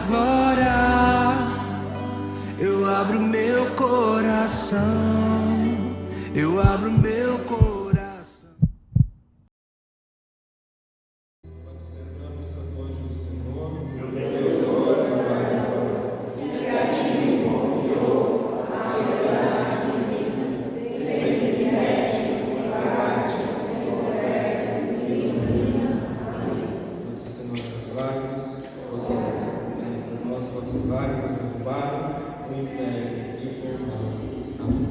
glória. Eu abro meu coração, eu abro meu coração. Quando sentamos, santo anjo do Senhor, Deus é nós e o Pai da glória. Esse a ti confiou a liberdade divina, sempre que mexe, rebate, governa e ilumina. Nossa Senhora das Lágrimas, por nós vossas lágrimas derrubaram o império infernal. Amém.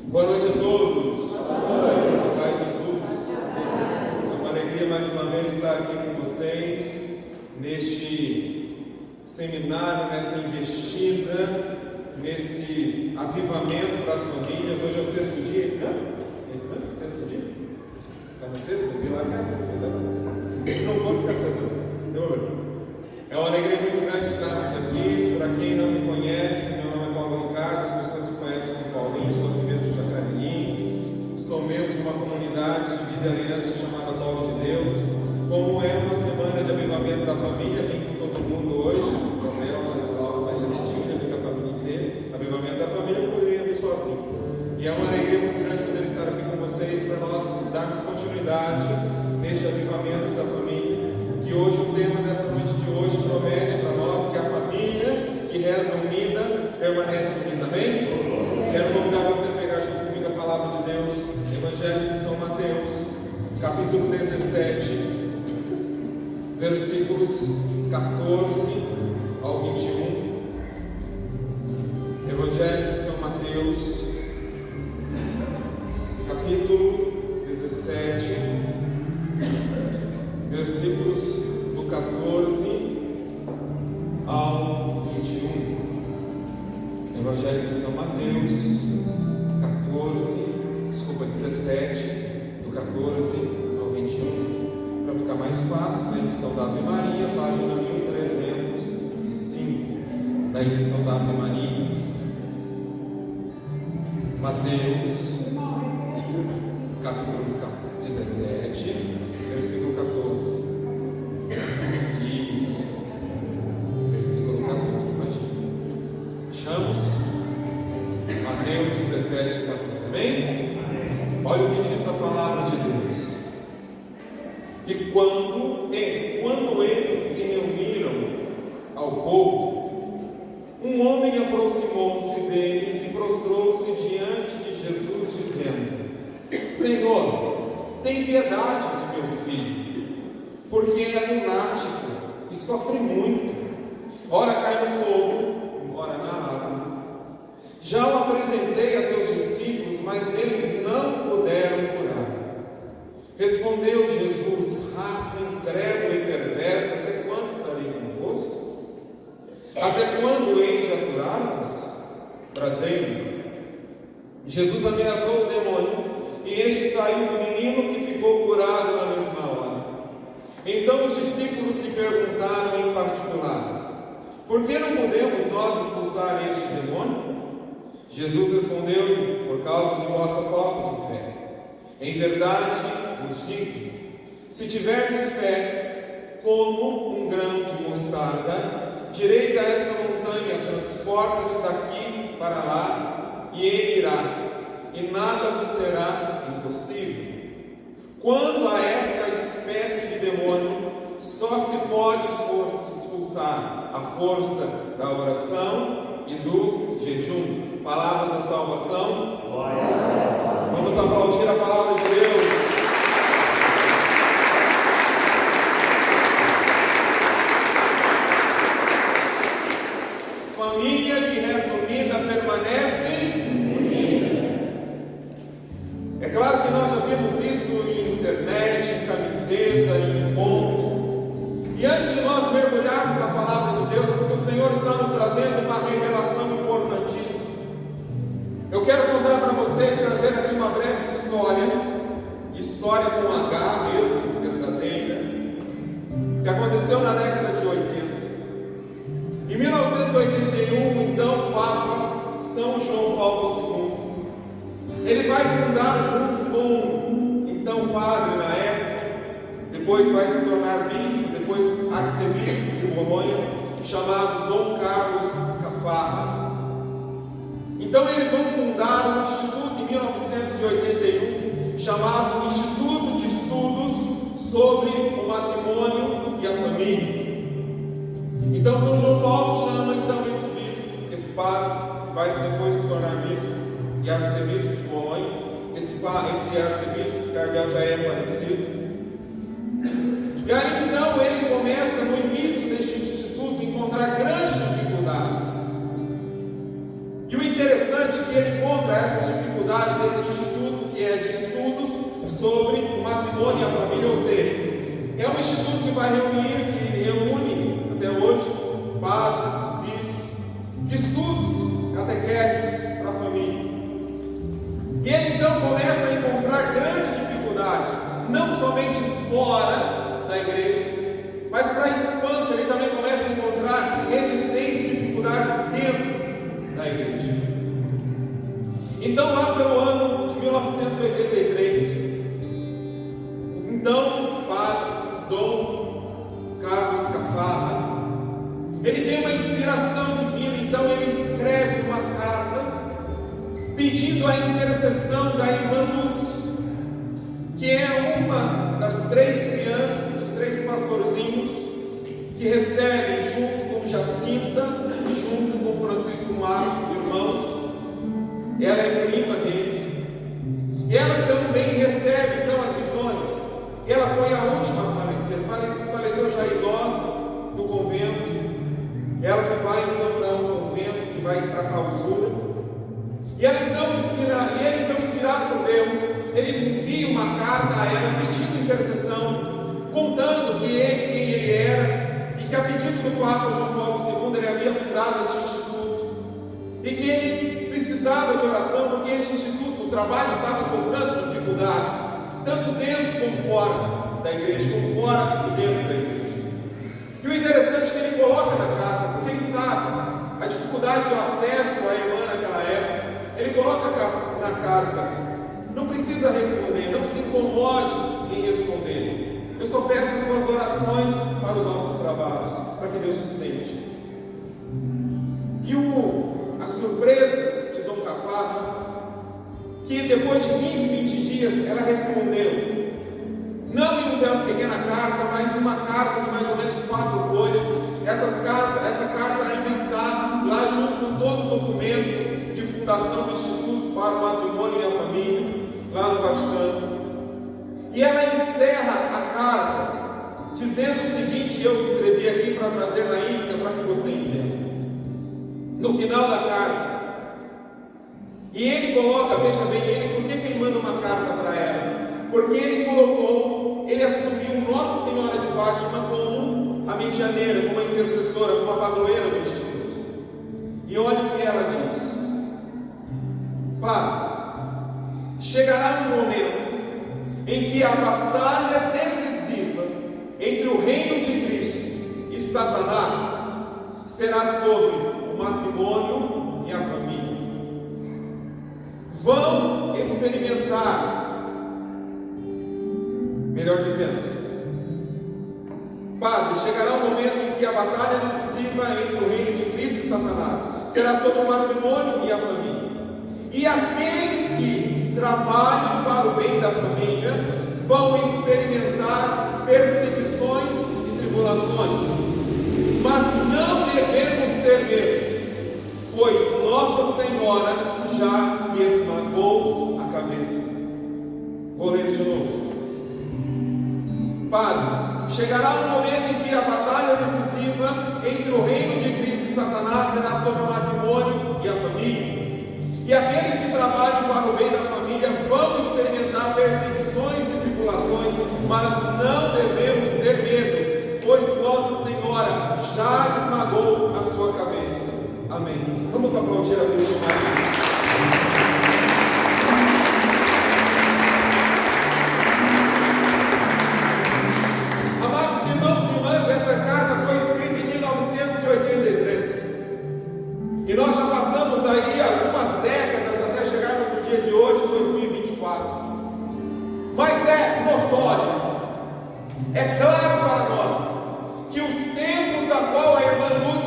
Boa noite a todos. A paz de Jesus. É uma alegria mais uma vez estar aqui com vocês neste seminário, nessa investida, nesse avivamento para as famílias. Hoje é o sexto dia, é isso mesmo? Sexto dia? Está no sexto? Vi lá que era sexto, ainda não sei. Não vou ficar sabendo. É uma alegria muito grande estarmos aqui. Para quem não me conhece, meu nome é Paulo Ricardo, as pessoas me conhecem como Paulinho, sou do mesmo Jacareí, sou membro de uma comunidade de vida e aliança chamada Povo de Deus. Como é uma semana de avivamento da família, vim com todo mundo hoje, Joel, Ana Laura, Maria Regina, vim com a família inteira. Avivamento da família eu poderia vir sozinho. E é uma alegria muito grande poder estar aqui com vocês para nós darmos continuidade neste avivamento da família. Que hoje o tema dessa noite de hoje promete para nós que a família que reza unida permanece unida, amém? Quero convidar você a pegar junto comigo a palavra de Deus, Evangelho de São Mateus, capítulo 17, versículos 14 ao 21. Evangelho de São Mateus, capítulo 17, versículos do 14 ao 21. Evangelho de São Mateus, 17, do 14 ao 21. Para ficar mais fácil, na edição da Ave Maria, página 1305, da edição da Ave Maria. Mateus, capítulo 17, versículo 14. Isso. Versículo 14, imagina. Achamos? Mateus 17, 14. Amém? Olha o que diz a palavra de Deus. E quando eles se reuniram ao povo, um homem aproximou-se deles e prostrou-se diante de Jesus, dizendo: Senhor, tem piedade de meu filho, porque é lunático e sofre muito. Ora cai no fogo, ora na água. Já o apresentei a teus discípulos, mas eles não puderam curar. Respondeu Jesus: raça incrédula e perversa, até quando estarei convosco? Até quando hei de aturar-vos? Prazer. Jesus ameaçou o demônio, e este saiu do menino, que ficou curado na mesma hora. Então os discípulos lhe perguntaram em particular: por que não podemos nós expulsar este demônio? Jesus respondeu-lhe: por causa de vossa falta de fé. Em verdade vos digo, se tiverdes fé como um grão de mostarda, direis a esta montanha: transporta-te daqui para lá, e ele irá, e nada vos será impossível. Quanto a esta espécie de demônio, só se pode expulsar a força da oração e do jejum. Palavras da salvação. Vamos aplaudir a palavra de Deus. Família que reza unida permanece unida. É claro que nós já vimos isso em internet, em camiseta, em encontros. E antes de nós mergulharmos na palavra de Deus, porque o Senhor está nos trazendo uma revelação importantíssima, eu quero contar para vocês, trazer aqui uma breve história com H mesmo, verdadeira, que aconteceu na década de 80. Em 1981, então, o Papa São João Paulo II, ele vai fundar, junto com então padre na época, depois vai se tornar bispo, depois arcebispo de Bolonha, chamado Dom Carlos Cafarra. Então eles vão fundar um instituto em 1981 chamado Instituto de Estudos sobre o Matrimônio e a Família. Então São João Paulo chama então esse bispo, esse padre, que vai depois se tornar bispo e arcebispo de Bolonha. Esse arcebispo, esse cardeal já é falecido. E aí então ele começa no início deste instituto a encontrar grandes dificuldades. E o interessante é que ele encontra essas dificuldades nesse instituto que é de estudos sobre o matrimônio e a família, ou seja, é um instituto que vai reúne até hoje padres, bispos, de estudos catequéticos para a família. E ele então começa a encontrar grande dificuldade, não somente fora da igreja, mas para espanto ele também começa a encontrar resistência e dificuldade dentro da igreja. Então lá pelo ano de 1983, então padre Dom Carlos Cafarra, ele tem uma inspiração divina, então ele escreve uma carta pedindo a intercessão da irmã Lúcia, que é uma das 3 crianças, os 3 pastorzinhos que recebem junto com Jacinta e junto com Francisco Marco, irmãos. Ela é prima deles. E ela também recebe então as visões. Ela foi a última a falecer, faleceu já idosa do convento. Ela que vai então para um convento, que vai para a clausura. E ele então inspirado por Deus, ele envia uma carta a ela pedindo intercessão, contando quem ele era, e que a pedido do Papa João Paulo II ele havia fundado este instituto, e que ele precisava de oração, porque este instituto, o trabalho estava encontrando dificuldades, tanto dentro como fora da igreja, como fora e dentro da igreja. E o interessante é que ele coloca na carta, porque ele sabe a dificuldade do acesso à irmã naquela época. Ele coloca na carta: não precisa responder, não se incomode em responder. Eu só peço as suas orações para os nossos trabalhos, para que Deus sustente. E a surpresa de Dom Cafarra, que depois de 15, 20 dias ela respondeu, não em uma pequena carta, mas uma carta de mais ou menos 4 folhas. Essa carta ainda está lá junto com todo o documento de fundação do Instituto para o Matrimônio e a Família, lá no Vaticano. E ela encerra a carta dizendo o seguinte, eu escrevi aqui para trazer na íntegra para que você entenda. No final da carta, e ele coloca, veja bem, por que ele manda uma carta para ela? Porque ele assumiu Nossa Senhora de Fátima como a medianeira, como a intercessora, como a padroeira do Instituto. E olha o que ela diz: Padre, chegará um momento em que a batalha decisiva entre o reino de Cristo e Satanás será sobre o matrimônio e a família. Vão experimentar, melhor dizendo, Padre, chegará um momento em que a batalha decisiva entre o reino de Cristo e Satanás será sobre o matrimônio e a família. E aqueles que trabalham para o bem da família vão experimentar perseguições e tribulações. Mas não devemos ter medo, pois Nossa Senhora já lhe esmagou a cabeça. Vou ler de novo. Padre, chegará um momento em que a batalha decisiva entre o reino de Cristo e Satanás será sobre o matrimônio e a família. E aqueles que trabalham para o bem da família vão experimentar perseguições e tribulações, mas não devemos ter medo, pois Nossa Senhora já esmagou a sua cabeça. Amém. Vamos aplaudir a Virgem Maria. Amados irmãos e irmãs, essa carta foi escrita em 1983. E nós já passamos aí algumas décadas até chegarmos no dia de hoje, 2024. Mas é notório, é claro para nós, que os tempos a qual a irmã Lúcia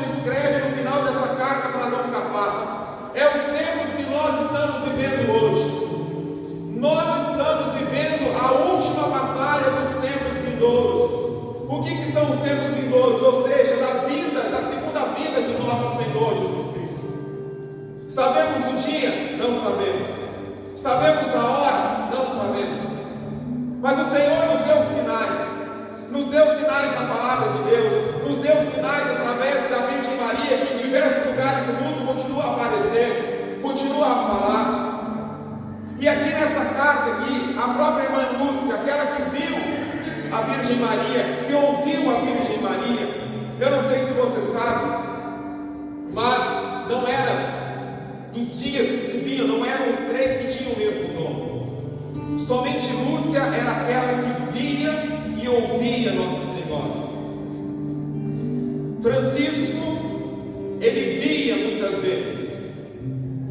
vinham não eram os três que tinham o mesmo dom. Somente Lúcia era aquela que via e ouvia Nossa Senhora. Francisco, ele via muitas vezes.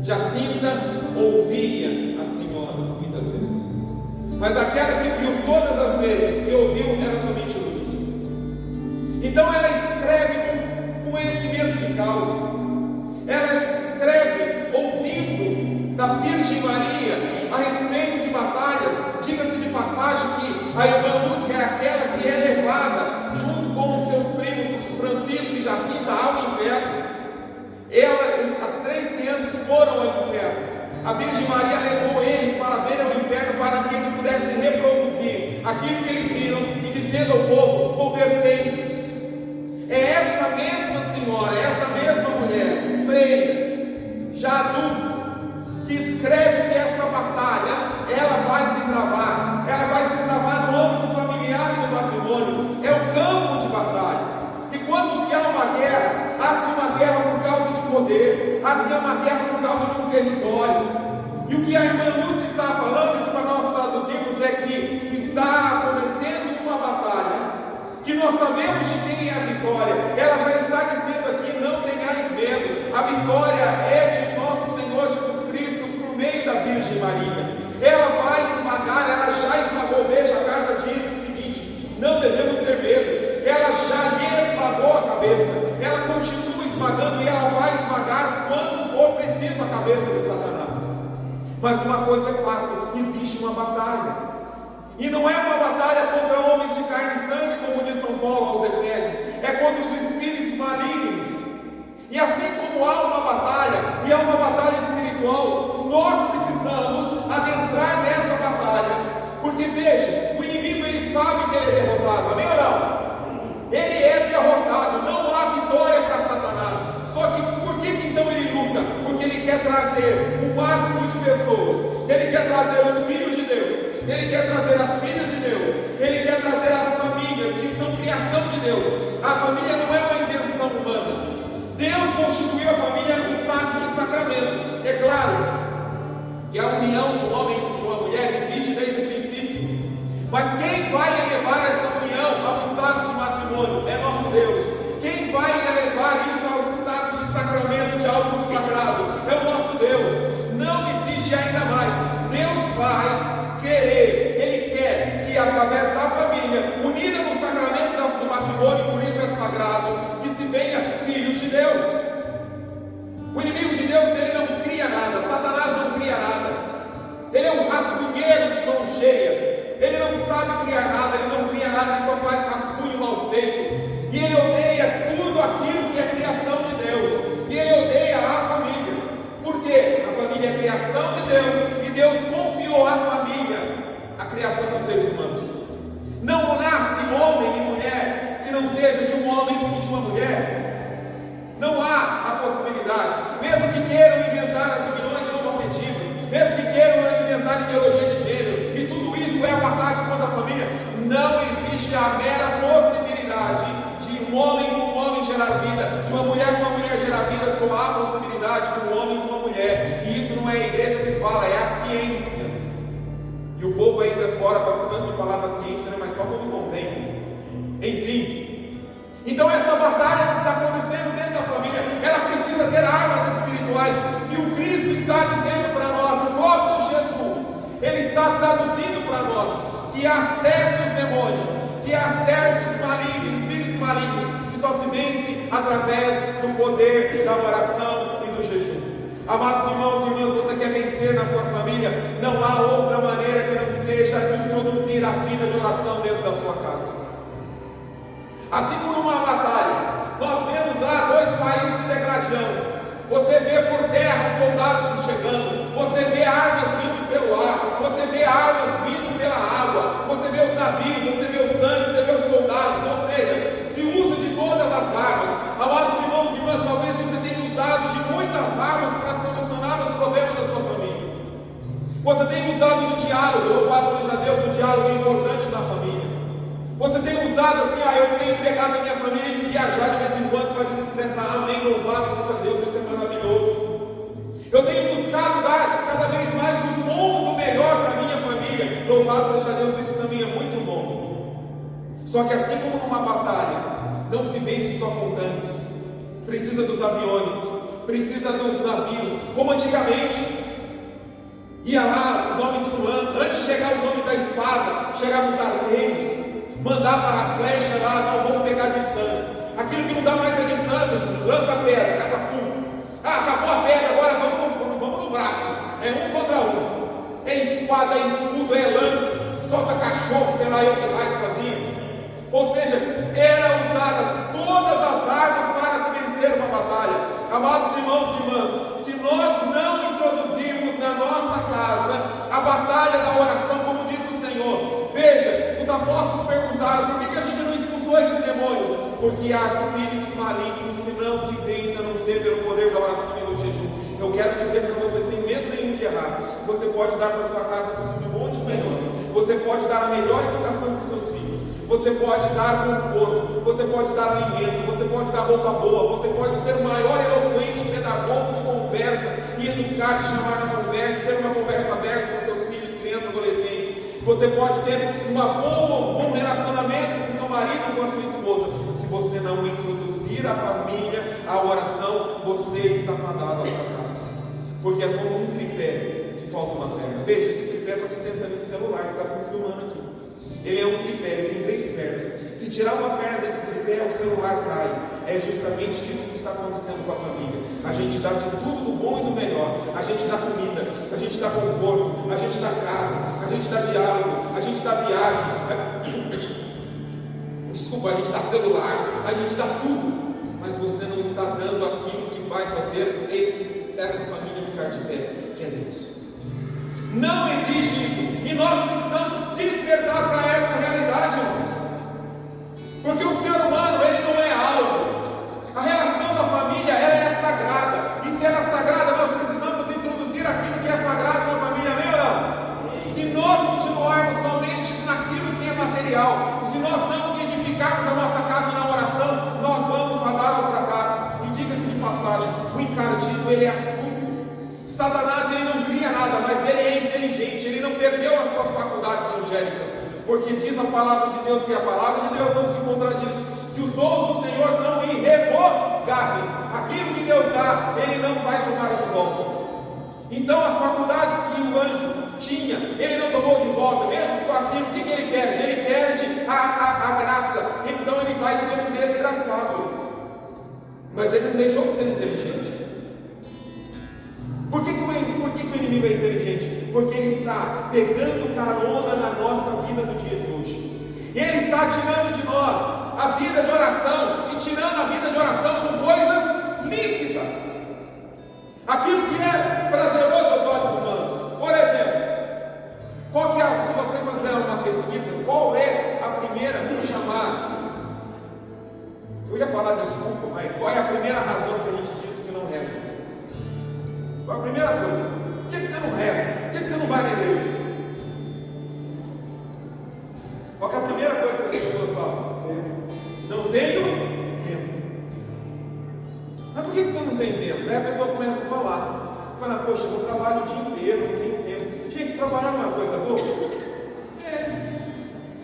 Jacinta ouvia a Senhora muitas vezes. Mas aquela que viu todas as vezes e ouviu era somente Lúcia. Então ela escreve com conhecimento de causa. Ela escreve ouvindo da Virgem Maria a respeito de batalhas. Diga-se de passagem que a irmã Lúcia é aquela que é levada junto com os seus primos Francisco e Jacinta ao inferno. As três crianças foram ao inferno. A Virgem Maria levou eles para ver ao inferno, para que eles pudessem reproduzir aquilo que eles viram e dizendo ao povo: convertei-vos. É essa mesma senhora, essa mesma mulher, freira, já adulta, que escreve que esta batalha ela vai se travar no âmbito familiar e do matrimônio. É o campo de batalha. E quando se há uma guerra, há-se uma guerra por causa de poder, há-se uma guerra por causa de um território. E o que a irmã Lúcia está falando, que para nós traduzirmos, é que está acontecendo uma batalha, que nós sabemos de quem é a vitória. Ela já está dizendo aqui: não tenhais medo, a vitória é de nosso Senhor Jesus Cristo por meio da Virgem Maria. Ela vai esmagar, ela já esmagou. Veja, a carta diz o seguinte: não devemos ter medo. Ela já lhe esmagou a cabeça, ela continua esmagando e ela vai esmagar quando for preciso a cabeça de Satanás. Mas uma coisa é fato: existe uma batalha, e não é uma batalha contra homens de carne e sangue, como diz São Paulo aos Efésios, é contra os espíritos malignos. E assim como há uma batalha, e é uma batalha espiritual, nós precisamos adentrar nessa batalha, porque veja, o inimigo ele sabe que ele é derrotado, amém ou não? Ele é derrotado, não há vitória para Satanás. Só que por que então ele luta? Porque ele quer trazer o máximo de pessoas, ele quer trazer os filhos de Deus, ele quer trazer as filhas de Deus, ele quer trazer as famílias que são criação de Deus. A família não é uma invenção humana. Deus constituiu a família no status de sacramento. É claro que a união de um homem e uma mulher existe desde o princípio, mas quem vai elevar essa união ao status de matrimônio é nosso Deus. Quem vai elevar isso ao status de sacramento, de algo sagrado, é o nosso Deus. Não existe ainda mais. Deus vai querer, Ele quer que através da família, unida no sacramento do matrimônio, por isso é sagrado, que se venha filhos de Deus. O inimigo de Deus, ele não cria nada. Satanás não cria nada. Ele é um rascunheiro de mão cheia. Ele não sabe criar nada, ele não cria nada, ele só faz rascunho mal feito. E ele odeia tudo aquilo que é criação de Deus. E ele odeia a família. Por quê? A família é criação de Deus, e Deus confiou à família a criação dos seres humanos. Não nasce homem e mulher que não seja de um homem e de uma mulher. Não há a possibilidade. Mesmo que queiram inventar as uniões homoafetivas, mesmo que queiram inventar ideologia de gênero, e tudo isso é um ataque contra a família, não existe a mera possibilidade de um homem com um homem gerar vida, de uma mulher com uma mulher gerar vida. Só há a possibilidade de um homem e de uma mulher. E isso não é a igreja que fala, é a ciência. E o povo ainda fora gosta tanto de falar da ciência, né? Mas só quando convém. Enfim, então essa batalha que está acontecendo dentro da família, ela precisa ter armas espirituais. E o Cristo está dizendo para nós, o próprio Jesus, Ele está traduzindo para nós que há certos demônios, que há certos malignos, espíritos malignos, que só se vence através do poder da oração e do jejum. Amados irmãos e irmãs, você quer vencer na sua família? Não há outra maneira que não seja introduzir a vida de oração dentro da sua casa. Assim como numa batalha, nós vemos lá dois países se degradando. Você vê por terra os soldados chegando, você vê armas vindo pelo ar, você vê armas vindo pela água, você vê os navios, você vê os tanques, você vê os soldados, ou seja, se usa de todas as armas. Amados irmãos e irmãs, talvez você tenha usado de muitas armas para solucionar os problemas da sua família. Você tem usado do diálogo, louvado seja Deus, o diálogo é importante na família. Você tem usado assim, eu tenho pegado a minha família e viajar de vez em quando para desestressar. Amém, louvado seja Deus, isso é maravilhoso. Eu tenho buscado dar Louvado seja Deus, isso também é muito bom. Só que assim como numa batalha, não se vence só com tanques, precisa dos aviões, precisa dos navios, como antigamente. Ia lá os homens com lança, antes de chegar os homens da espada, chegavam os arqueiros, mandava a flecha lá, não, vamos pegar a distância. Aquilo que não dá mais a distância, lança a pedra, catapulta. Acabou a pedra, agora vamos no braço. É um contra um. É espada, é escudo, é lança, solta cachorro, sei lá eu que raio fazia. Ou seja, era usada todas as armas para se vencer uma batalha. Amados irmãos e irmãs, se nós não introduzirmos na nossa casa a batalha da oração, como disse o Senhor, veja, os apóstolos perguntaram: por que a gente não expulsou esses demônios? Porque há espíritos malignos que não se vencem a não ser pelo poder da oração e do jejum. Eu quero dizer para você, sem medo nenhum de errar, você pode dar para sua casa tudo de bom e de melhor. Você pode dar a melhor educação para os seus filhos. Você pode dar conforto, você pode dar alimento, você pode dar roupa boa, você pode ser o maior eloquente pedagogo de conversa e educar, chamar na conversa, ter uma conversa aberta com seus filhos, crianças, adolescentes. Você pode ter um bom relacionamento com seu marido, com a sua esposa. Se você não introduzir a família à oração, você está fadado ao fracasso. Porque é como um tripé que falta uma perna. Veja, esse tripé está sustentando esse celular que está filmando aqui. Ele é um tripé, ele tem 3 pernas. Se tirar uma perna desse tripé, o celular cai. É justamente isso que está acontecendo com a família. A gente dá de tudo do bom e do melhor. A gente dá comida, a gente dá conforto, a gente dá casa, a gente dá diálogo, a gente dá viagem. Desculpa, a gente dá celular, a gente dá tudo. Mas você não está dando aquilo que vai fazer essa família ficar de pé, que é Deus. Não existe isso. E nós precisamos despertar para essa realidade, irmãos. Porque o ser humano, ele não é algo. A relação da família, ela é sagrada. E se ela é sagrada, nós precisamos introduzir aquilo que é sagrado na família, amém ou não? Se nós continuarmos somente naquilo que é material, se nós não edificarmos a nossa casa na oração, nós vamos falar ao fracasso. E diga-se de passagem, o encardido, ele é astuto. Satanás, ele não cria nada, mas ele é inteligente, ele não perdeu as suas faculdades angélicas, porque diz a palavra de Deus, e a palavra de Deus não se contradiz, que os dons do Senhor são irrevogáveis. Aquilo que Deus dá, ele não vai tomar de volta. Então as faculdades que o anjo tinha, ele não tomou de volta, mesmo com aquilo. O que ele perde? Ele perde a graça, então ele vai ser um desgraçado. Mas ele não deixou de ser inteligente. Por que o inimigo é inteligente? Porque ele está pegando carona na nossa vida do dia de hoje. Ele está tirando de nós a vida de oração e tirando a vida de oração com coisas lícitas. Aquilo que é prazeroso aos olhos humanos. Por exemplo, se você fazer uma pesquisa, qual é a primeira, vamos chamar, eu ia falar desculpa, mas qual é a primeira razão que a gente disse que não reza? Qual a primeira coisa? Por que você não reza? Por que você não vai na igreja? Qual é a primeira coisa que as pessoas falam? Não tenho tempo. Mas por que você não tem tempo? Aí a pessoa começa a falar. Fala, poxa, eu trabalho o dia inteiro, não tenho tempo. Gente, trabalhar não é uma coisa boa? É.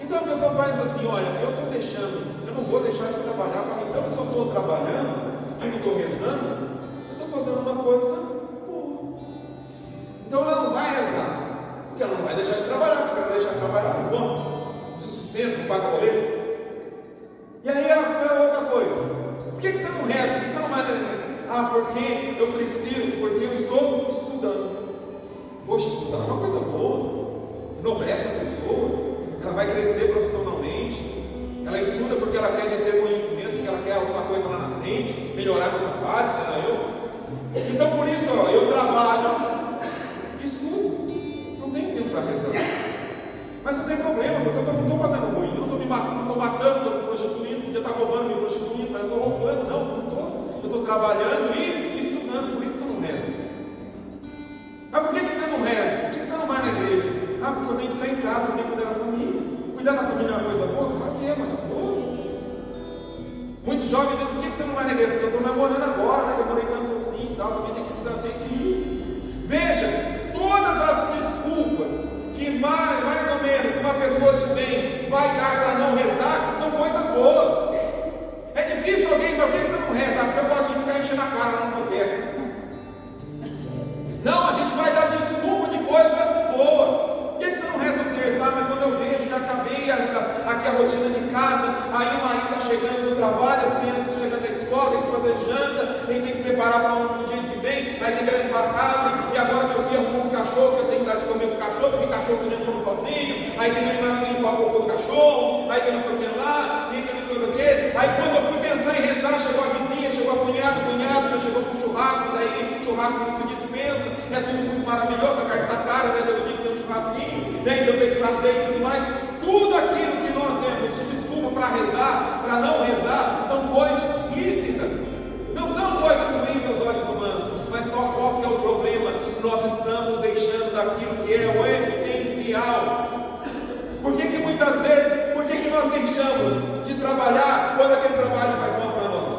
Então a pessoa faz assim, olha, eu estou deixando, eu não vou deixar de trabalhar, mas então se eu estou trabalhando e não estou rezando, eu estou fazendo uma coisa. Então ela não vai rezar, porque ela não vai deixar de trabalhar, porque se ela deixar de trabalhar, não conta, não se sustenta, não paga boleto. E aí ela é outra coisa. Por que você não reza? Por que você não vai rezar? Porque eu preciso, porque eu estou estudando. Poxa, estudar é uma coisa boa, enobrece a pessoa, ela vai crescer profissionalmente, ela estuda porque ela quer ter conhecimento, porque ela quer alguma coisa lá na frente, melhorar no trabalho, sei lá eu. Então por isso, eu trabalho. Não tem tempo para rezar. Mas não tem problema, porque eu não estou fazendo ruim, eu não estou matando, estou me prostituindo, podia estar roubando, me prostituindo, mas eu estou roubando, não estou. Eu estou trabalhando e estudando, por isso que eu não rezo. Mas por que você não reza? Por que você não vai na igreja? Porque eu tenho que ficar em casa, eu tenho que cuidar da família. Cuidar da família é uma coisa boa? Claro que é maravilhoso. Muitos jovens dizem, por que você não vai na igreja? Porque eu estou namorando agora, né? Demorei tanto assim e tal, também tem que ir. Veja, todas as desculpas que mais ou menos preparar para um dia que vem, aí tem que limpar a casa, e agora meu filho arrumou uns cachorros, que eu tenho que dar de comer pro cachorro, porque cachorro também não come sozinho, aí tem que limpar o cocô do cachorro, aí tem não sei o que lá, e tem não sei o que. Aí quando eu fui pensar em rezar, chegou a vizinha, chegou a cunhado, já chegou com churrasco, daí churrasco não se dispensa, é tudo muito maravilhoso, a carne está cara, né? Todo dia que tem um churrasquinho, né? Então tem que fazer e tudo mais. Tudo aquilo que nós temos de desculpa para rezar, para não rezar, são coisas lícitas, não são coisas ruins aos olhos humanos, mas só qual que é o problema? Nós estamos deixando daquilo que é o essencial. Por que muitas vezes, por que nós deixamos de trabalhar quando aquele trabalho faz mal para nós?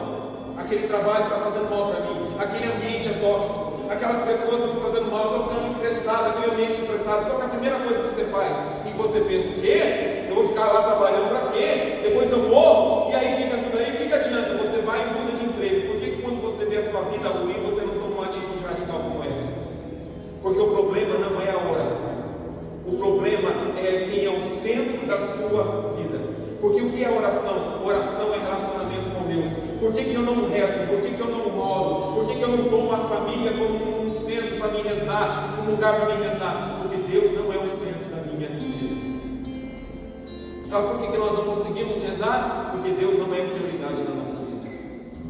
Aquele trabalho está fazendo mal para mim, aquele ambiente é tóxico, aquelas pessoas estão fazendo mal, estão ficando estressadas, aquele ambiente estressado. Qual é a primeira coisa que você faz? E você pensa, o quê? Eu vou ficar lá trabalhando para quê? Depois eu morro, e aí fica tudo aí, o que adianta? Você vai e muda de emprego. Por que quando você vê a sua vida ruim, você não toma uma atitude radical como essa? Porque o problema não é a oração, o problema é quem é o centro da sua vida. Porque o que é oração? Oração é relacionamento com Deus. Por que eu não rezo? Por que eu não oro? Por que eu não tomo a família como um centro para me rezar, um lugar para me rezar? Porque Deus não é o centro da minha vida. Sabe por que nós não conseguimos rezar? Porque Deus não é prioridade na nossa vida.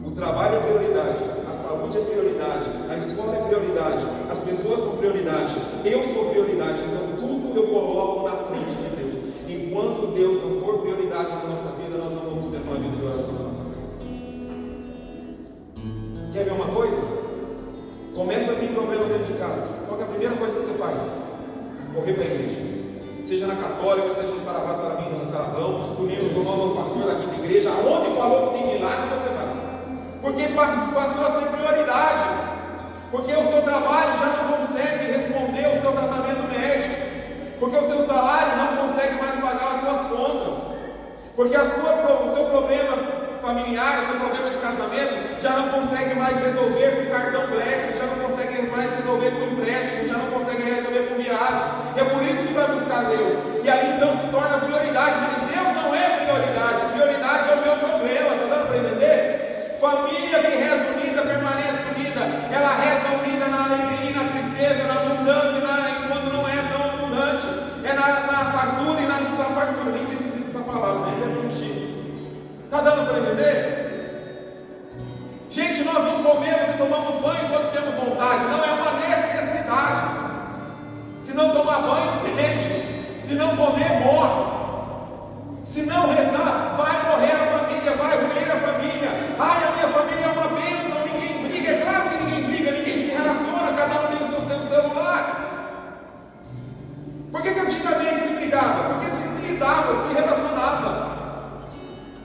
O trabalho é prioridade, a saúde é prioridade, a escola é prioridade, as pessoas são prioridade, eu sou prioridade. Então tudo eu coloco na frente de Deus. Enquanto Deus não for prioridade na nossa vida, nós não vamos ter uma vida de oração na nossa casa. Quer ver uma coisa? Começa a vir problema dentro de casa. Qual é a primeira coisa que você faz? Correr para a igreja. Seja na católica, seja no Saravá, Saravino, no Saravão, no nome do pastor daqui da igreja, aonde falou que tem milagre, você vai. Porque passou a ser prioridade. Porque o seu trabalho já não consegue responder o seu tratamento médico. Porque o seu salário não consegue mais pagar as suas contas. Porque o seu problema familiar, o seu problema de casamento já não consegue mais resolver com cartão black, já não consegue mais resolver com empréstimo, já não consegue resolver com viagem. É por isso que vai buscar Deus. E aí então se torna prioridade, mas Deus não é prioridade. Prioridade é o meu problema, está dando para entender? Família que reza unida permanece unida. Ela reza unida na alegria e na tristeza, na abundância e quando não é tão abundante. É na fartura e na fartura. Nem sei se existe essa palavra, nem deve existir. Está dando para entender? Gente, nós não comemos e tomamos banho quando temos vontade. Não é uma necessidade. Se não tomar banho, perde. Se não comer, morre. Se não rezar, vai morrer a família, vai ruir a família. Ai, a minha família é uma bênção, ninguém briga. É claro que ninguém briga, ninguém se relaciona, cada um tem o seu celular. Por que antigamente se brigava? Porque se lidava, se relacionava.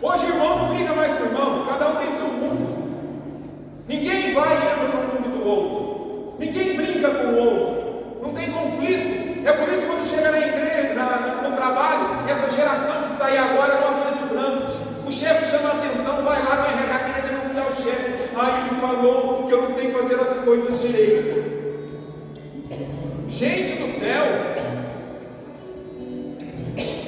Hoje o irmão não briga mais com o irmão, cada um tem seu mundo. Ninguém vai e entra no mundo do outro. Ninguém brinca com o outro. Não tem conflito. É por isso que quando chega na igreja, no trabalho, essa geração que está aí agora não aguenta o trampo. O chefe chama a atenção, vai lá no RH querer denunciar o chefe. Aí ele falou que eu não sei fazer as coisas direito. Gente do céu,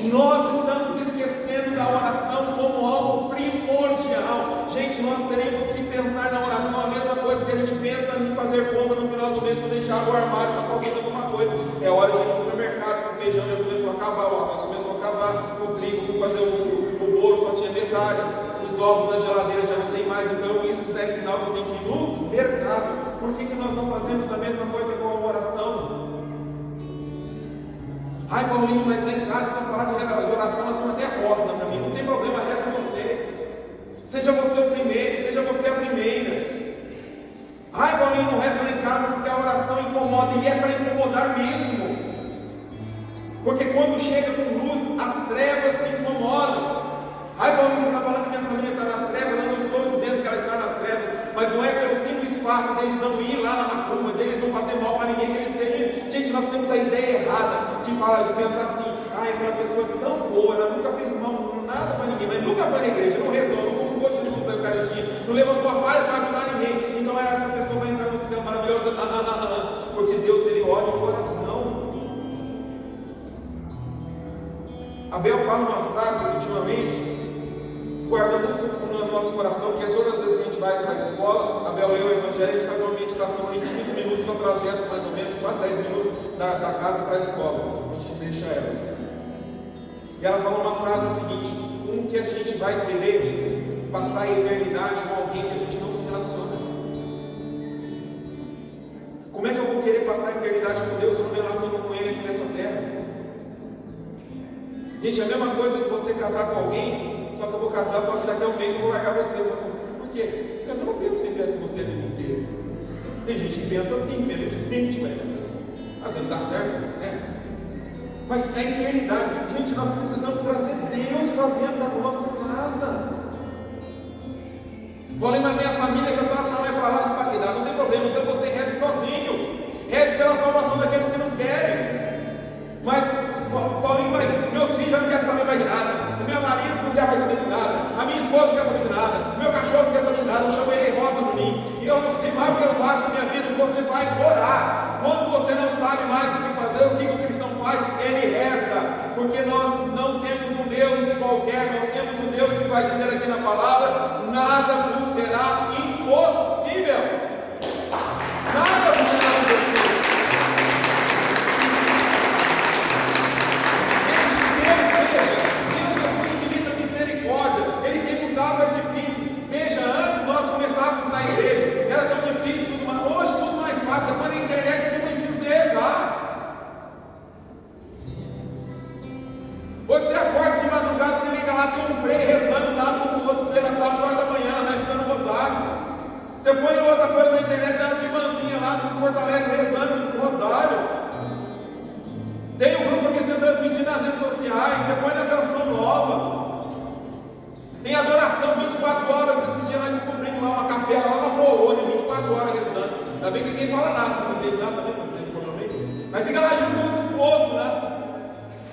nós estamos esquecendo da oração como algo primordial. Gente, nós teremos que pensar na oração a mesma coisa que a gente pensa em fazer compra no final do mês, quando a gente abre o armário para faltando alguma coisa. É hora de ir no supermercado, o feijão já começou a acabar, o arroz começou a acabar, o trigo, fui fazer o bolo, só tinha metade, os ovos na geladeira já não tem mais, então isso é sinal que eu tenho que ir no mercado. Por que nós não fazemos a mesma coisa com a oração? Ai, Paulinho, mas lá em casa essa palavra de oração a turma até rosa para mim. Não tem problema, reza você. Seja você o primeiro, seja você a primeira. Ai, Paulinho, não reza lá em casa porque a oração incomoda. E é para incomodar mesmo. Porque quando chega com luz, as trevas se incomodam. Ai, Paulinho, você está falando que minha família está nas trevas. Eu não estou dizendo que ela está nas trevas. Mas não é pelo simples fato deles não ir lá na macumba, deles não fazer mal para ninguém, que eles têm. Gente, nós temos a ideia errada de falar, de pensar assim, aquela pessoa é tão boa, ela nunca fez mal, nada para ninguém, mas nunca foi na igreja, não rezou, não comungou Jesus da Eucaristia, não levantou a palha para ajudar ninguém, então essa pessoa vai entrar no céu maravilhosa, porque Deus, ele olha o coração. Abel fala uma frase ultimamente, guarda muito no nosso coração, que é todas as vezes que a gente vai para a escola, a Bel lê o Evangelho, a gente faz uma meditação ali de 5 minutos, que é o trajeto mais ou menos, quase 10 minutos da casa para a escola. A gente deixa elas. E ela falou uma frase seguinte: como que a gente vai querer passar a eternidade com alguém que a gente não se relaciona? Como é que eu vou querer passar a eternidade com Deus se eu não me relaciono com Ele aqui nessa terra? Gente, é a mesma coisa que você casar com alguém, só que eu vou casar, só que daqui a um mês eu vou largar você. Por quê? Porque eu não penso em viver com você a vida inteira. Tem gente que pensa assim, infelizmente, mas às vezes não dá certo, né? Mas a eternidade, gente, nós precisamos trazer Deus para dentro da nossa casa. Falei, mas minha família já está não é para lá de Bagdá, não tem problema, então você reze sozinho, reze pela salvação daqueles que não querem. Mas, Paulinho, mas meus filhos já não querem saber mais de nada, o meu marido não quer mais saber de nada, a minha esposa não quer saber de nada, o meu cachorro não quer saber de nada, eu chamo ele Rosa no mim, e eu não sei mais o que eu faço na minha vida. Você vai orar. Quando você não sabe mais o que fazer, o que o cristão faz? Ele reza, porque nós não temos um Deus qualquer, nós temos um Deus que vai dizer aqui na palavra: nada vos será impossível. Nada vos será impossível. Deus é sua infinita misericórdia, Ele tem nos dado artifícios. Veja, antes nós começávamos na igreja, era tão difícil, hoje tudo mais fácil. Põe na internet que eu preciso rezar. Hoje você acorda de madrugada, você liga lá, tem um freio rezando lá com o outro freio às 4 horas da manhã, né, rezando o rosário. Você põe outra coisa na internet, tem as irmãzinhas lá do Fortaleza rezando o rosário. Tem um grupo aqui sendo transmitido nas redes sociais, você põe na canção nova. Tem adoração 24 horas, esses dias nós descobrimos lá uma capela lá na Polônia, 24 horas rezando. Ainda bem que ninguém fala nada, você não entende nada, também não entende provavelmente. Mas fica lá junto com os esposos, né?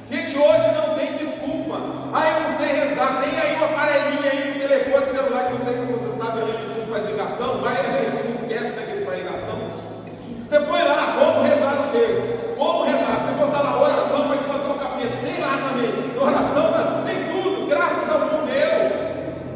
Gente, hoje não tem desculpa. Ah, eu não sei rezar. Tem aí uma aparelhinha aí no telefone celular, que não sei se você sabe ali de tudo faz ligação. Vai, a gente não esquece daquele faz ligação. Você põe lá como rezar no Deus. Como rezar? Você botar lá oração para espantar o capeta. Tem lá também. Oração, tem tudo, graças ao bom Deus.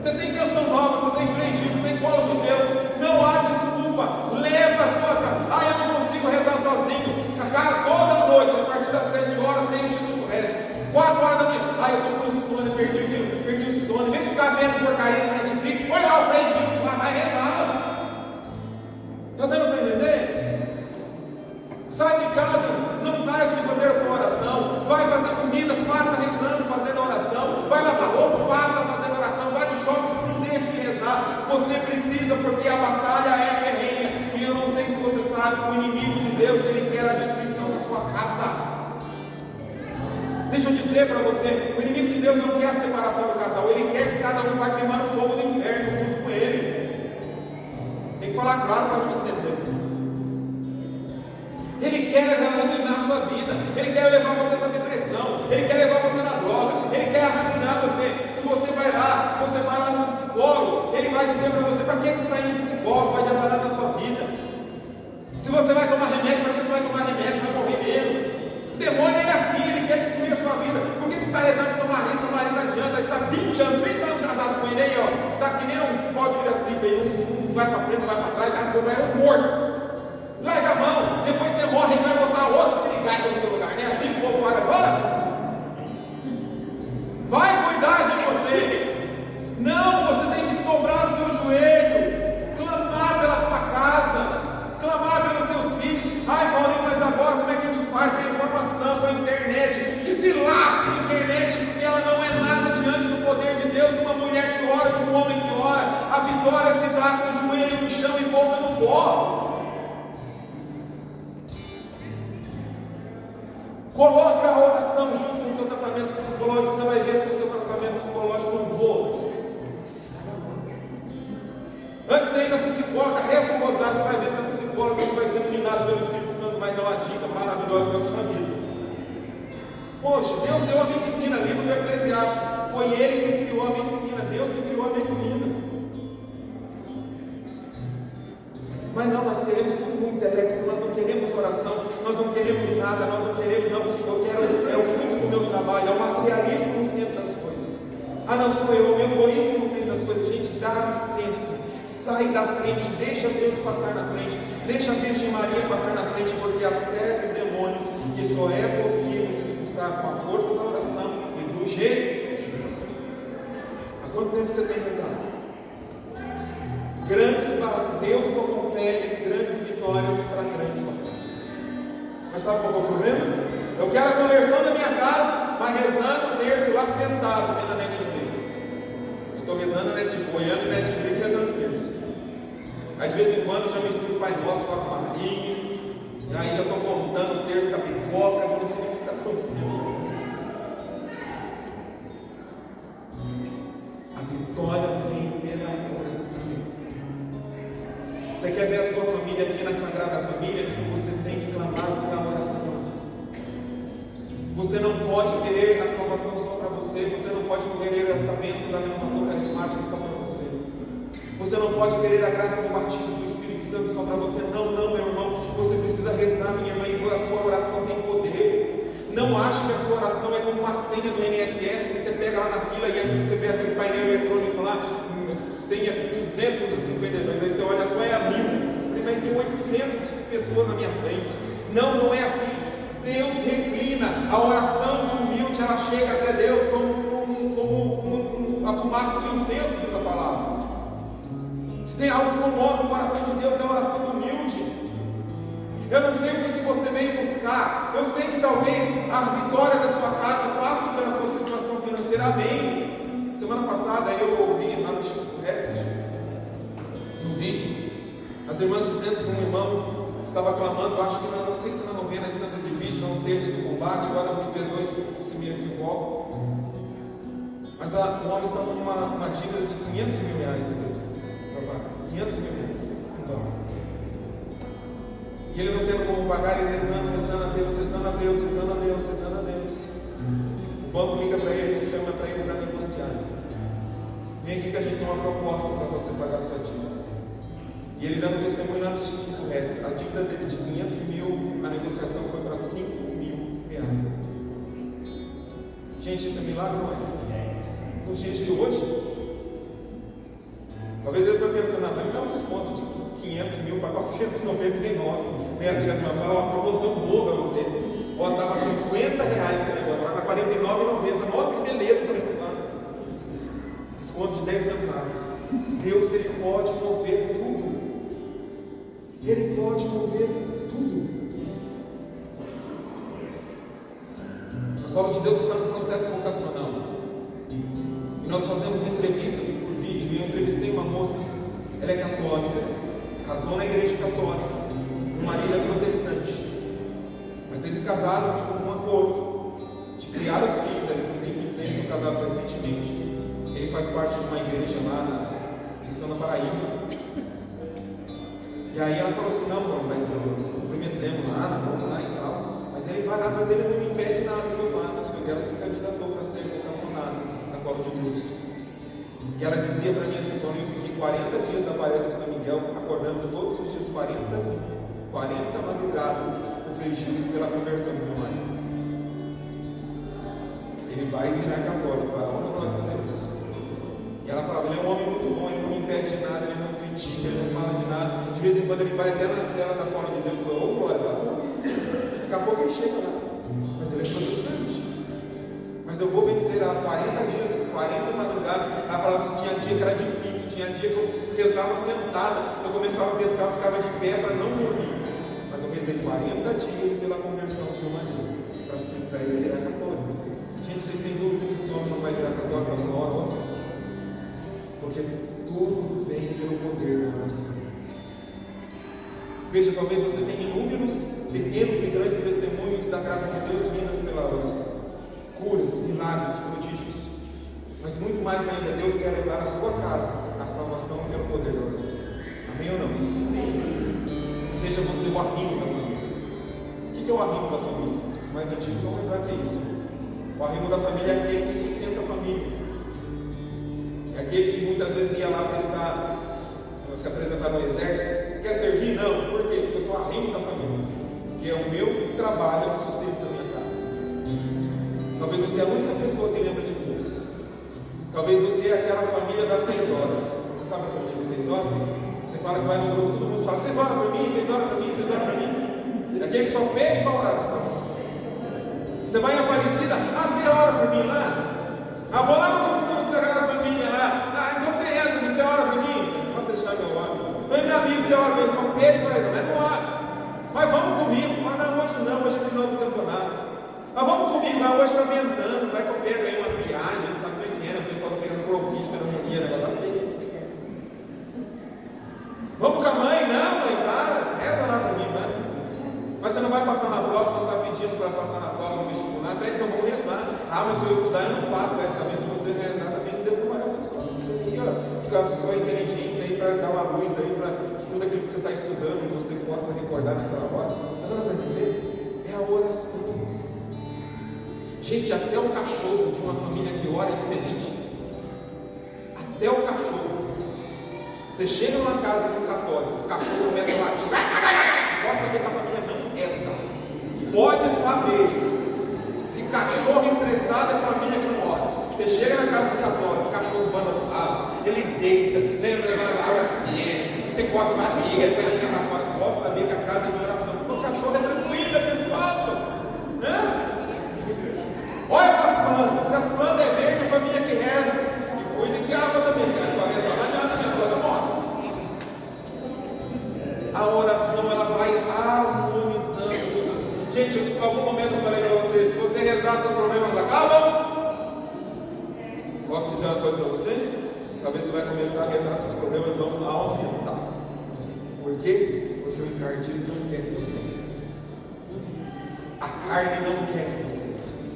Você tem canção nova, você tem frengir, você tem colo de Deus. Não há desculpa. Leva a sua casa. Ah, eu não consigo rezar sozinho. Cara, toda noite, a partir das 7 horas, tem Instituto Resto. 4 horas da manhã. Ah, eu estou com sono, perdi o sono. Em vez de ficar vendo porcaria no Netflix, põe lá o frengir, lá vai rezar. Está dando para entender? Sai de casa, não saia sem fazer a sua oração. Vai fazer comida, faça rezando, fazendo oração. Vai lavar roupa, faça fazendo oração. Vai no shopping, não deixe de rezar. Você precisa, porque a batalha é ferrenha. E eu não sei se você sabe, o inimigo de Deus, ele quer a destruição da sua casa. Deixa eu dizer para você, o inimigo de Deus não quer a separação do casal. Ele quer que cada um vai queimar no fogo do inferno junto com ele. Tem que falar claro para a gente entender. Ele quer arruinar a sua vida. Ele quer levar você para a depressão. Ele quer levar você na droga. Ele quer arruinar você. Se você vai lá no psicólogo, ele vai dizer para você: para que você está indo no psicólogo? Vai atrapalhar na sua vida. Se você vai tomar remédio, para que você vai tomar remédio? Vai morrer mesmo. O demônio é assim, ele quer destruir a sua vida. Por que você está rezando com seu marido? Seu marido não adianta, está 20 anos, 30 anos casado com ele aí, ó. Está que nem um pó de tripa aí, não vai para frente, não vai para trás, está como é um morto. Larga a mão, depois você morre e vai botar outra seringaita no seu lugar. Não é assim que o povo vai levar? Vai cuidar de você. Não, você tem que dobrar os seus joelhos, clamar pela tua casa, clamar pelos teus filhos. Ai, Paulinho, mas agora como é que a gente faz? Tem informação com a internet. Que se lasque a internet, porque ela não é nada diante do poder de Deus. Uma mulher que ora, de um homem que ora, a vitória se dá com o joelho no chão e boca no pó. Coloca a oração junto com o seu tratamento psicológico, você vai ver se o seu tratamento psicológico não voa. Antes de ir na psicóloga, reza o rosário, você vai ver se a psicóloga não vai ser iluminada pelo Espírito Santo, vai dar uma dica maravilhosa na sua vida. Poxa, Deus deu a medicina, livro do Eclesiastes. Foi Ele que criou a medicina, Deus que criou a medicina. Mas não, nós queremos tudo no intelecto, nós não queremos oração, nós não queremos nada, nós não queremos, não. Eu quero, é o fruto do meu trabalho, é o materialismo no centro das coisas. Ah, não sou eu, o meu egoísmo no centro das coisas. Gente, dá licença, Sai da frente, deixa Deus passar na frente, deixa a Virgem Maria passar na frente, porque há certos demônios que só é possível se expulsar com a força da oração e do jejum. Há quanto tempo você tem rezado? Deus só confere grandes vitórias para grandes batalhas. Mas sabe qual é o problema? Eu quero a conversão da minha casa, mas rezando o terço lá sentado vendo a Netflix. Eu estou rezando olhando Netflix e rezando o terço. Aí de vez em quando eu já misturo o Pai Nosso com a Maria, e aí já estou contando o terço com a pipoca, já não sei o que está acontecendo. A vitória vem pela oração. Você quer ver a sua família aqui na Sagrada Família? Você tem que clamar pela oração. Você não pode querer a salvação só para você. Você não pode querer essa bênção da renovação carismática só para você. Você não pode querer a graça do batismo do Espírito Santo só para você. Não, meu irmão. Você precisa rezar, minha irmã, e a sua oração tem poder. Não ache que a sua oração é como uma senha do INSS, que você pega lá na fila e aí você vê aquele painel eletrônico lá, senha 252, aí você olha só, é a 1000. Mas tem 800 pessoas na minha frente. Não é assim. Deus reclina. A oração do humilde, ela chega até Deus como a fumaça do incenso, diz a palavra. Se tem algo que não move o coração de Deus, é a oração do humilde. Eu não sei o que você veio buscar. Eu sei que talvez a vitória da sua casa passe pela sua situação financeira. Amém. Semana passada eu ouvi lá no Chico Reset, no vídeo, as irmãs dizendo que um irmão estava clamando, acho que não sei se na novena de Santa Divígio, no terço do combate, agora me perdoe se me equivoco, mas o homem estava com uma dívida de 500 mil reais, 500 mil reais, então, e ele não tendo como pagar, ele rezando a Deus, rezando a Deus, rezando a Deus, rezando a Deus. O banco liga para ele, chama para ele para negociar. Vem aqui que a gente tem uma proposta para você pagar a sua dívida. E ele dando testemunho lá no Instituto Reis, a dívida dele de 500 mil, a negociação foi para 5 mil reais. Gente, isso é milagre, não é? Nos dias de hoje, talvez ele esteja pensando, vai me dar um desconto de 500 mil para 499. Essa já vai falar uma promoção boa para você. Ó, estava 50 reais esse negócio, vai para 49,90. Nossa, que beleza, desconto de 10 centavos. Deus, ele pode mover tudo. Ele pode mover tudo. A palavra de Deus está no processo vocacional. E nós fazemos entrevistas por vídeo. E eu entrevistei uma moça, ela é católica, casou na igreja católica, o marido é protestante. Mas eles casaram com um acordo de criar os filhos. Eles não têm filhos, eles são casados recentemente. Ele faz parte de uma igreja lá eles estão na Paraíba. E aí ela falou assim, não, mas eu não comprometemos nada, vamos lá e tal. Mas ele vai lá, mas ele não me impede nada que eu vá nas coisas. Ela se candidatou para ser vocacionada na Copa de Deus. E ela dizia para mim assim, então eu fiquei 40 dias na Parece de São Miguel, acordando todos os dias, 40 madrugadas, oferigidos pela conversão do meu marido. Ele vai virar católico, para a honra e glória de Deus. E ela falava, ele é um homem muito bom, ele não me impede de nada, ele não critica, ele não fala de nada. De vez em quando ele vai até na cela da forma de Deus e fala, ô glória, tá bom. Daqui a pouco ele chega lá. Mas ele é protestante. Mas eu vou vencer há 40 dias, 40 madrugadas. Ela falava assim, tinha dia que era difícil, tinha dia que eu rezava sentada, eu começava a pescar, eu ficava de pé para não dormir. Mas eu rezei 40 dias pela conversão do meu marido, para ele virar católico. Gente, vocês têm dúvida que esse homem não vai virar católico em uma hora ou outra? Porque tudo vem pelo poder da oração. Veja, talvez você tenha inúmeros pequenos e grandes testemunhos da graça de Deus vindas pela oração. Curas, milagres, prodígios. Mas muito mais ainda, Deus quer levar à sua casa a salvação pelo poder da oração. Amém ou não? Amém. Seja você o arrimo da família. O que é o arrimo da família? Os mais antigos vão lembrar que é isso. O arrimo da família é aquele que sustenta a família. É aquele que muitas vezes ia lá prestar, se apresentar no exército. Você quer servir? Não. Por quê? Porque eu sou arrimo da família. Que é o meu trabalho, é o sustento da minha casa. Talvez você é a única pessoa que lembra de Deus. Talvez você é aquela família das 6 horas. Você sabe a família de 6 horas? Você fala que vai no grupo, todo mundo fala: vocês oram por mim, vocês oram por mim, vocês oram por mim. É aquele que só pede para orar para você. Você vai em Aparecida: ah, você ora por mim lá? Ah, vou lá no grupo do Sagrada Família lá. Ah, então você reza, você ora por mim? Pode deixar que eu oro. Então ele me avisa, você ora, eu só pede para ele, mas não ora. Mas vamos comigo. Mas não, hoje é final do campeonato. Mas vamos comigo, mas hoje está ventando. Vai que eu pego aí uma friagem, sabe como é que é? O pessoal está pegando bronquite, pneumonia, negócio tá feio. Vamos com a mãe? Não, mãe, para. Reza lá por mim, vai. Mas você não vai passar na prova, você não está pedindo para passar na prova no vestibular. Bem, então vamos rezar. Ah, mas se eu estudar eu não passo. Também se você rezar, também Deus vai abençoar você aí, ó. Fica a sua inteligência aí para dar uma luz aí para que tudo aquilo que você está estudando você possa recordar naquela hora. Está dando para entender? É a oração. Gente, até o cachorro de uma família que ora é diferente. Até o cachorro. Você chega numa casa de um católico, o cachorro começa a latir. Pode saber que a família não reza. Pode saber. Se cachorro estressado é família que não ora. Você chega na casa do católico, o cachorro manda pro lado, ele deita, abre as pernas, você coça a barriga, ele vai ligar para fora. Pode saber que a casa é de oração. Porque o cachorro é tranquilo, é pesado. Né? Olha para as plantas. Se as plantas é verde, a família que reza. E cuida que a água também quer. Só reza, não adianta, minha planta morre. A oração ela vai harmonizando tudo isso. Gente, em algum momento eu falei para vocês: se você rezar, seus problemas acabam. Posso dizer uma coisa para você? Talvez você vai começar a rezar, seus problemas vão aumentar. Por quê? Porque o encardido não quer que você reze. A carne não quer que você reze.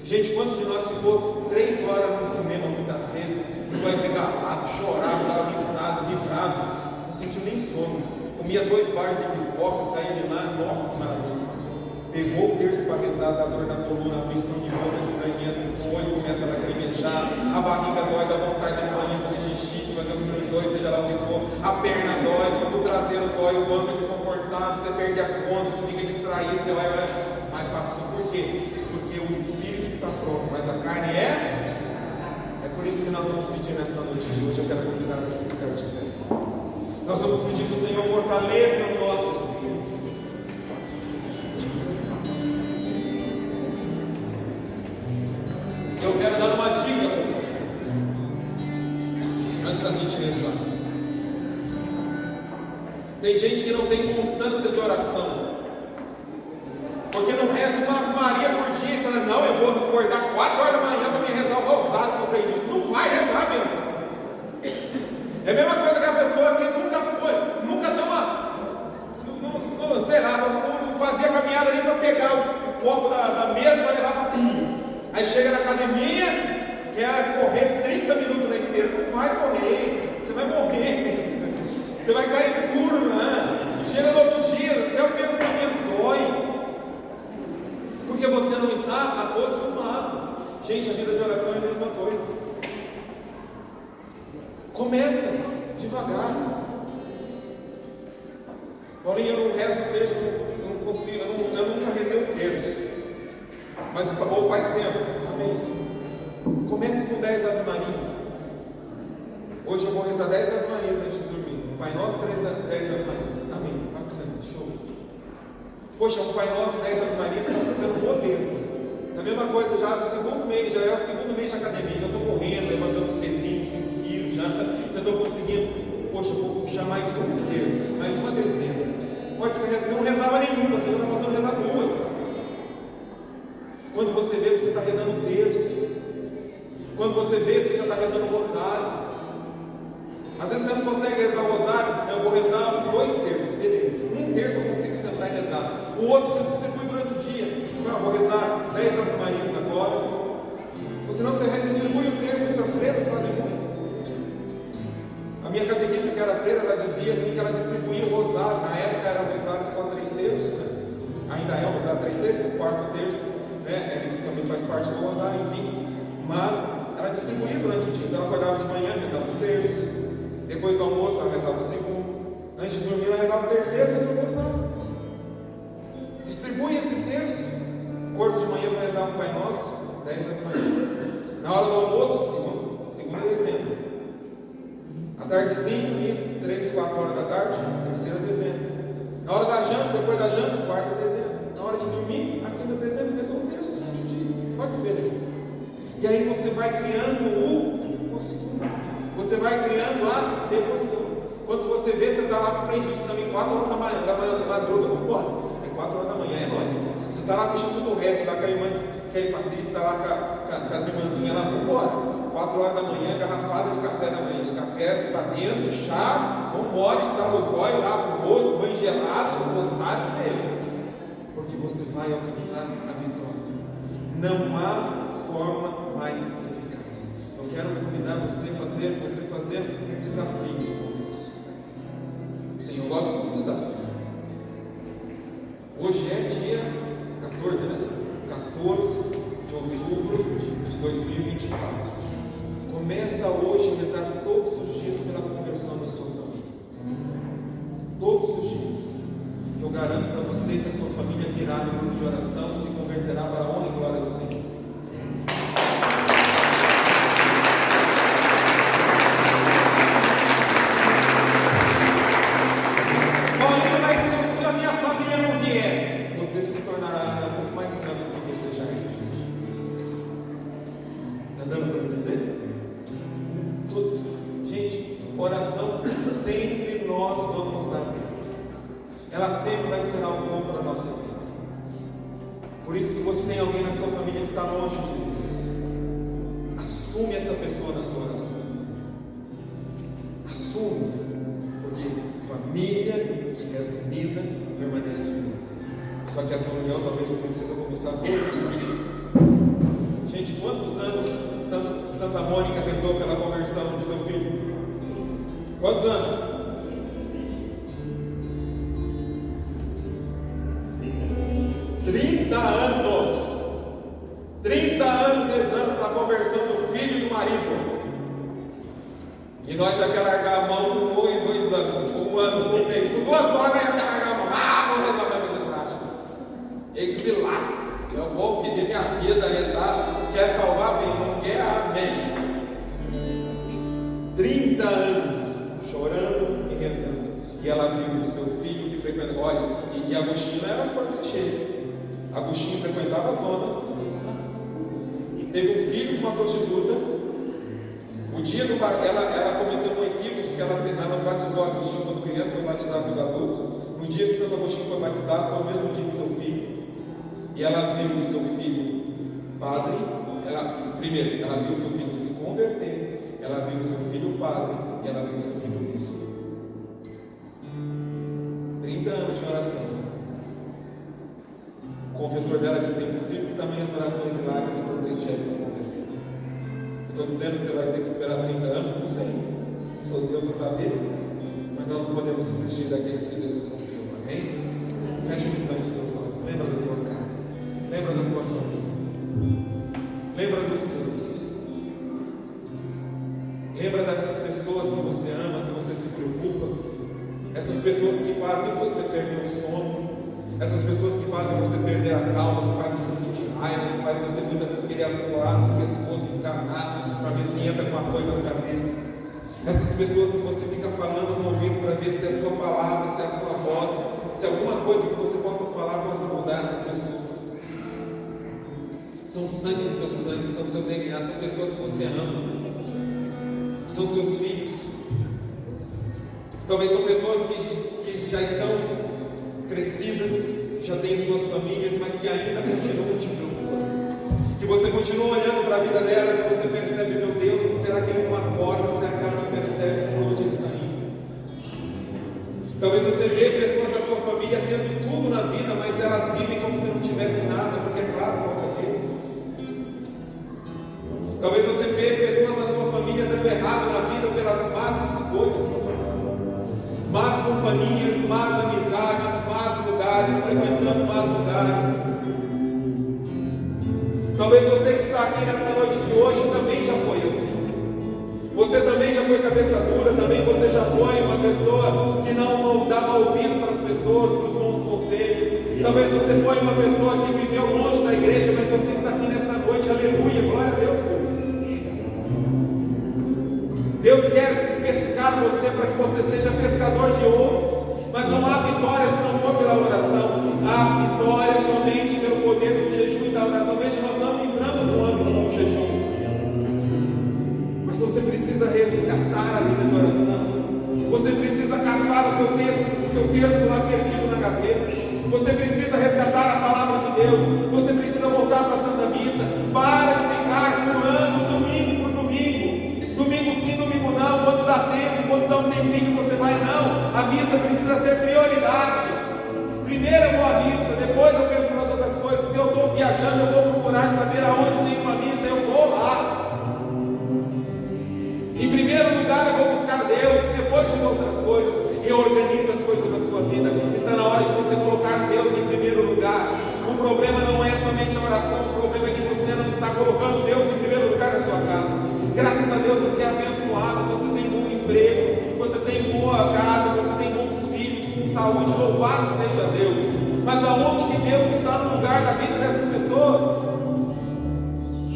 Gente, quantos de nós ficou 3 horas no cinema muitas vezes? Você vai pegar lado, chorar, dar risada, vibrado. Não sentiu nem sono, comia 2 bares de pipoca, saía de lá, nossa, que maravilha. Pegou o terço para rezar, dá dor na coluna, a missão de boca, estranhamento, o olho começa a lacrimejar, a barriga dói, dá vontade de manhã fazer xixi, fazer o número 2, seja lá o que for, a perna dói, o traseiro dói, o banco é desconfortável, você perde a conta, você fica distraído, você vai, mas passou. Por quê? Porque o espírito está pronto, mas a carne é? É por isso que nós vamos pedir nessa noite de hoje. Eu quero convidar você a ficar de pé. Nós vamos pedir que o Senhor fortaleça o nosso espírito. Eu quero dar uma dica para você, antes da gente rezar. Tem gente que não tem constância de oração, porque não reza uma Ave Maria por dia e fala: não, eu vou acordar 4 horas da manhã para me rezar o rosário, que eu falei disso. Não vai rezar mesmo. É a mesma coisa que a pessoa que nunca deu sei lá, não fazia caminhada nem para pegar o copo da mesa para levar para a pia. Aí chega na academia, quer correr 30 minutos na esteira. Não vai correr, você vai morrer, você vai cair duro, né? Chega no outro dia, até o pensamento dói, porque você não está acostumado. Gente, a vida de oração é a mesma coisa. Começa devagar. Paulinho, eu não rezo o terço, eu não consigo, eu nunca rezei o terço. Mas acabou faz tempo. Amém. Comece com 10 Ave Marias. Hoje eu vou rezar 10 Ave Marias antes de dormir. Pai Nosso, 10 Ave Marias. Amém. Bacana, show. Poxa, um Pai Nosso, 10 Ave Marias, está ficando moleza. Da mesma coisa, já é o segundo mês de academia. Já estou correndo, levantando os pezinhos, 5 quilos, já estou conseguindo. Poxa, vou puxar mais um terço, mais uma dezena. Pode ser, você não rezava nenhuma, você está passando a rezar 2. Quando você vê, você está rezando um terço. Quando você vê, você já está rezando o rosário. Às vezes você não consegue rezar o rosário. Eu vou rezar 2 terços, beleza. 1 terço eu consigo sentar e rezar. O outro você distribui durante o dia. Eu vou rezar 10 Ave Marias agora. Ou senão você distribui o terço. Essas freiras fazem muito. A minha catequista, que era freira, ela dizia assim que ela distribuía o rosário. Na época era o rosário só 3 terços. Né? Ainda é o rosário 3 terços, o 4º terço, né? Ele também faz parte do rosário, enfim. Mas ela distribuía durante o dia. Então ela acordava de manhã, rezava o terço. Depois do almoço, ela rezava o segundo. Antes de dormir, ela rezava o terceiro, depois o rosário. Distribui esse terço. Acordo de manhã para rezar o Pai Nosso, 10 Ave Marias. Na hora do almoço, segunda dezena. À tardezinha, Na hora da janta, depois da janta, guarda dezembro. Na hora de dormir, a quinta dezembro, mesmo um texto durante o dia. Olha que beleza. E aí você vai criando o costume. Você vai criando a devoção. Quando você vê, você está lá para frente disso também, 4 horas da manhã, da madruga, vamos embora. É 4 horas da manhã, é nóis. Você está lá puxando tudo o resto, está com a irmã Kelly Patrícia, está lá com as irmãzinhas lá, vamos embora. 4 horas da manhã, garrafada de café da manhã, café para dentro, chá, vamos embora, estala os olhos, lava o rosto, banho gelado, rosário dele. Porque você vai alcançar a vitória. Não há forma mais eficaz. Eu quero convidar você a fazer um desafio com Deus. O Senhor gosta dos desafios. Hoje é dia 14, né? 14 de outubro de 2024. Começa hoje a rezar todos os dias pela conversão da sua família. Todos os dias. Que eu garanto para você que a sua família virá no grupo de oração e se converterá para a honra e glória do Senhor. Paulinho, mas se a minha família não vier, você se tornará ainda muito mais santo do que você já é. Está dando para entender? Todos, gente, oração sempre nós vamos dar. Ela sempre vai ser algo bom para a nossa vida. Por isso, se você tem alguém na sua família que está longe de Deus, assume essa pessoa na sua oração. Assume, porque família que é unida permanece unida. Só que essa união talvez precisa começar por um espírito. Gente, quantos anos Santa Mônica rezou pela conversão do seu filho? Quantos anos? 30 anos. 30 anos rezando para a conversão do filho e do marido. E nós já queremos largar a mão com 1 e 2 anos, com 1 ano, com 1 mês, com 2 horas, já quer largar a mão. Vamos rezar para fazer prática. Ele que se lasca. Eu vou pedir minha vida rezar. Quer salvar bem, não quer, amém. 30 anos chorando e rezando. E ela viu o seu filho que frequentava. Olha, e Agostinho não era forte se cheio. Agostinho frequentava a zona. Teve um filho com uma prostituta. O dia do ela cometeu um equívoco, porque ela não batizou Agostinho quando criança, foi batizado quando adulto. No dia que Santo Agostinho foi batizado, foi o mesmo dia que seu filho. E ela viu o seu filho padre. Primeiro, ela viu o seu filho se converter. Ela viu o seu filho padre. E ela viu o seu filho bispo. 30 anos de oração. O confessor dela disse: é impossível que também as orações e lágrimas não deixem da conversão. Eu estou dizendo que você vai ter que esperar 30 anos? Não sei. Não sou Deus para saber. Mas nós não podemos desistir daqueles que Deus nos confiou. Amém? Feche um instante os seus olhos. Lembra da tua casa. Lembra da tua família. Lembra dos seus. Lembra dessas pessoas que você ama, que você se preocupa. Essas pessoas que fazem você perder o sono. Essas pessoas que fazem você perder a calma, que fazem você sentir raiva, que fazem você muitas vezes querer voar no pescoço, encarnar, para ver se entra com uma coisa na cabeça. Essas pessoas que você fica falando no ouvido para ver se é a sua palavra, se é a sua voz, se é alguma coisa que você possa falar possa mudar essas pessoas. São sangue do teu sangue, são seu DNA, são pessoas que você ama. São seus filhos. Talvez são pessoas que já estão crescidas, já têm suas famílias, mas que ainda continuam te preocupando. Que você continua olhando para a vida delas e você percebe: meu Deus, será que ele não acorda? Será que ela não percebe por onde ele está indo? Talvez você vê pessoas da sua família tendo tudo na vida, mas elas vivem como se não tivesse nada, porque é claro, falta Deus. Talvez você vê pessoas da sua família dando errado na vida pelas más escolhas, más companhias, más amizades, más lugares, frequentando más lugares. Talvez você que está aqui nessa noite de hoje também já foi assim. Você também já foi cabeça dura, também você já foi uma pessoa que não dava ouvido para as pessoas, para os bons conselhos. Talvez você foi uma pessoa que viveu longe da igreja, mas você está aqui nessa noite, aleluia, glória a Deus por isso. Deus quer pescar você para que você seja pescador de outros, mas não há vitória se não for texto lá perdido na gaveta. Você precisa resgatar a palavra de Deus. Você precisa voltar para a Santa Missa. Para de ficar pulando domingo por domingo. Domingo sim, domingo não. Quando dá tempo, quando dá um tempinho você vai, não. A missa precisa ser prioridade. Primeiro eu vou à missa, depois eu penso nas outras coisas. Se eu estou viajando, eu vou procurar saber aonde tem uma missa, eu vou lá. Em primeiro lugar eu vou buscar Deus, depois as outras coisas. Reorganiza as coisas da sua vida. Está na hora de você colocar Deus em primeiro lugar. O problema não é somente a oração, o problema é que você não está colocando Deus em primeiro lugar na sua casa. Graças a Deus você é abençoado, você tem bom emprego, você tem boa casa, você tem bons filhos, com saúde, louvado seja Deus. Mas aonde que Deus está no lugar da vida dessas pessoas?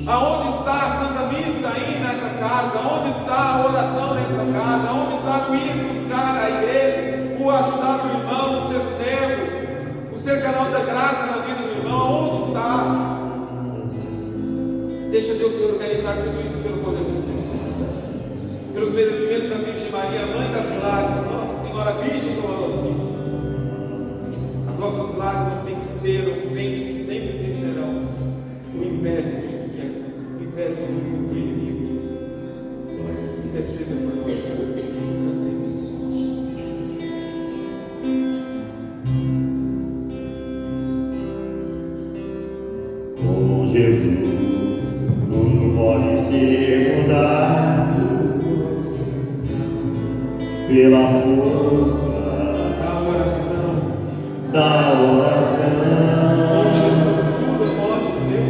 Aonde está a Santa Missa aí nessa casa? Aonde está a oração nessa casa? Aonde está o ir buscar a igreja? O ajudar o irmão, o ser servo, o ser canal da graça na vida do irmão? Aonde está? Deixa Deus se organizar tudo isso pelo poder do Espírito Santo, pelos merecimentos da Virgem Maria, Mãe das Lágrimas, Nossa Senhora Virgem Dolorosíssima. As nossas lágrimas venceram, vencem e sempre vencerão o império do inimigo. Interceda por nós. Cantemos. Com Jesus, tudo pode ser mudado pela força Da oração. da oração. Com Jesus tudo pode ser.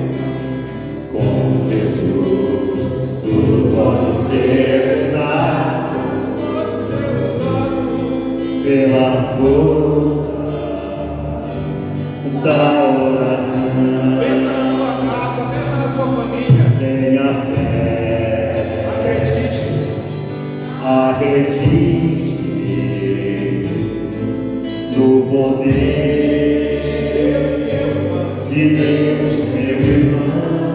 Com Jesus, tudo pode ser mudado pela força da oração. Pensa na tua casa, pensa na tua família. Tenha fé, Acredite. acredite no poder De Deus, meu irmão. de Deus, meu irmão.